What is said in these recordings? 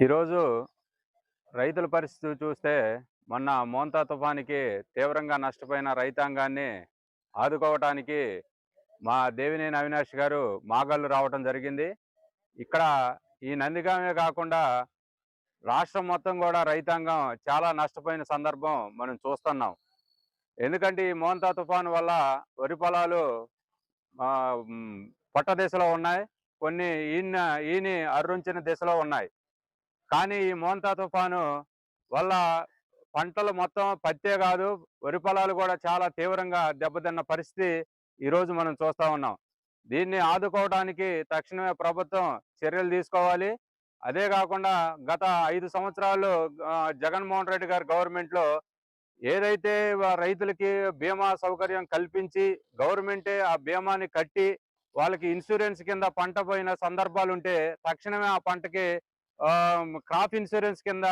ఈరోజు రైతుల పరిస్థితి చూస్తే మొన్న మోంతా తుఫానికి తీవ్రంగా నష్టపోయిన రైతాంగాన్ని ఆదుకోవటానికి మా దేవినేని అవినాష్ గారు మాగళ్ళు రావటం జరిగింది. ఇక్కడ ఈ నందిగామే కాకుండా రాష్ట్రం మొత్తం కూడా రైతాంగం చాలా నష్టపోయిన సందర్భం మనం చూస్తున్నాం. ఎందుకంటే ఈ మోంతా తుఫాను వల్ల వరి పొలాలు పొట్ట దిశలో ఉన్నాయి. కొన్ని ఈని అర్రుంచిన దిశలో ఉన్నాయి. కానీ ఈ మోంతా తుఫాను వల్ల పంటలు మొత్తం పత్తే కాదు, వరి పొలాలు కూడా చాలా తీవ్రంగా దెబ్బతిన్న పరిస్థితి ఈరోజు మనం చూస్తా ఉన్నాం. దీన్ని ఆదుకోవడానికి తక్షణమే ప్రభుత్వం చర్యలు తీసుకోవాలి. అదే కాకుండా గత 5 సంవత్సరాలు జగన్మోహన్ రెడ్డి గారి గవర్నమెంట్లో ఏదైతే రైతులకి బీమా సౌకర్యం కల్పించి గవర్నమెంటే ఆ బీమాని కట్టి వాళ్ళకి ఇన్సూరెన్స్ కింద పంట పోయిన సందర్భాలుంటే తక్షణమే ఆ పంటకి క్రాప్ ఇన్సూరెన్స్ కింద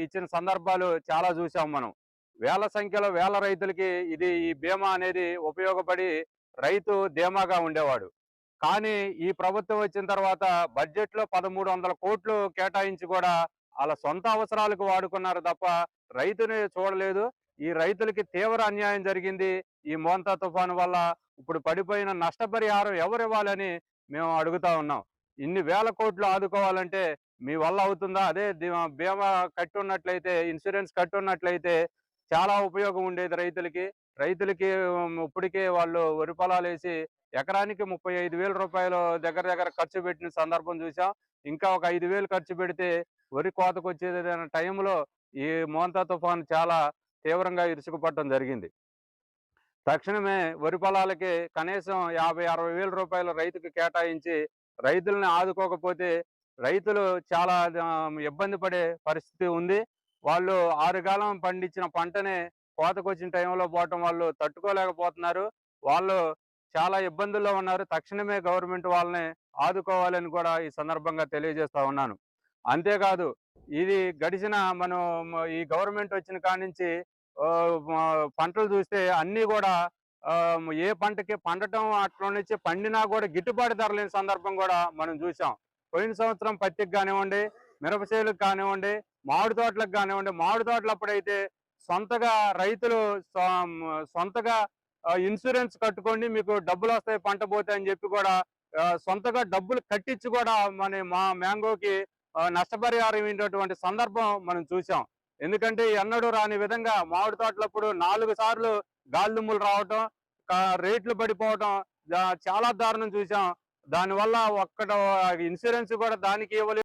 ఇచ్చిన సందర్భాలు చాలా చూసాం మనం. వేల సంఖ్యలో వేల రైతులకి ఈ బీమా అనేది ఉపయోగపడి రైతు ధీమాగా ఉండేవాడు. కానీ ఈ ప్రభుత్వం వచ్చిన తర్వాత బడ్జెట్లో 1300 కోట్లు కేటాయించి కూడా వాళ్ళ సొంత అవసరాలకు వాడుకున్నారు తప్ప రైతుని చూడలేదు. ఈ రైతులకి తీవ్ర అన్యాయం జరిగింది. ఈ మోంతా తుఫాను వల్ల ఇప్పుడు పడిపోయిన నష్టపరిహారం ఎవరివ్వాలని మేము అడుగుతా ఉన్నాం. ఇన్ని వేల కోట్లు ఆదుకోవాలంటే మీ వల్ల అవుతుందా? అదే బీమా కట్టున్నట్లయితే, ఇన్సూరెన్స్ కట్టున్నట్లయితే చాలా ఉపయోగం ఉండేది రైతులకి. ఇప్పటికే వాళ్ళు వరి పొలాలేసి ఎకరానికి 35,000 రూపాయలు దగ్గర దగ్గర ఖర్చు పెట్టిన సందర్భం చూసాం. ఇంకా ఒక 5,000 ఖర్చు పెడితే వరి కోతకొచ్చేదనే టైంలో ఈ మోంతా తుఫాను చాలా తీవ్రంగా ఇరుసుకుపడటం జరిగింది. తక్షణమే వరి పొలాలకి కనీసం 50,000-60,000 రూపాయలు రైతుకి కేటాయించి రైతుల్ని ఆదుకోకపోతే రైతులు చాలా ఇబ్బంది పడే పరిస్థితి ఉంది. వాళ్ళు ఆరుగాలం పండించిన పంటనే కోతకొచ్చిన టైంలో పోవటం వాళ్ళు తట్టుకోలేకపోతున్నారు. వాళ్ళు చాలా ఇబ్బందుల్లో ఉన్నారు. తక్షణమే గవర్నమెంట్ వాళ్ళని ఆదుకోవాలని కూడా ఈ సందర్భంగా తెలియజేస్తా ఉన్నాను. అంతేకాదు, ఇది గడిచిన ఈ గవర్నమెంట్ వచ్చిన కాడి నుంచి పంటలు చూస్తే అన్నీ కూడా ఏ పంటకి పండటం అట్లా నుంచి పండినా కూడా గిట్టుబాటు ధర లేని సందర్భం కూడా మనం చూసాం. పోయిన సంవత్సరం పత్తికి కానివ్వండి, మిరప చేలకు కానివ్వండి, మామిడి తోటలకు కానివ్వండి, మామిడి తోటలు అప్పుడైతే సొంతగా రైతులు సొంతగా ఇన్సూరెన్స్ కట్టుకోండి, మీకు డబ్బులు వస్తాయి పంట పోతే అని చెప్పి కూడా సొంతగా డబ్బులు కట్టించి కూడా మా మ్యాంగోకి నష్టపరిహారం ఇచ్చినటువంటి సందర్భం మనం చూసాం. ఎందుకంటే ఎన్నడూ రాని విధంగా మామిడి తోటలప్పుడు 4 సార్లు గాలిదుమ్ములు రావటం, రేట్లు పడిపోవటం చాలా దారుణం చూసాం. దానివల్ల ఇన్సూరెన్స్ కూడా దానికి ఇవ్వలేదు.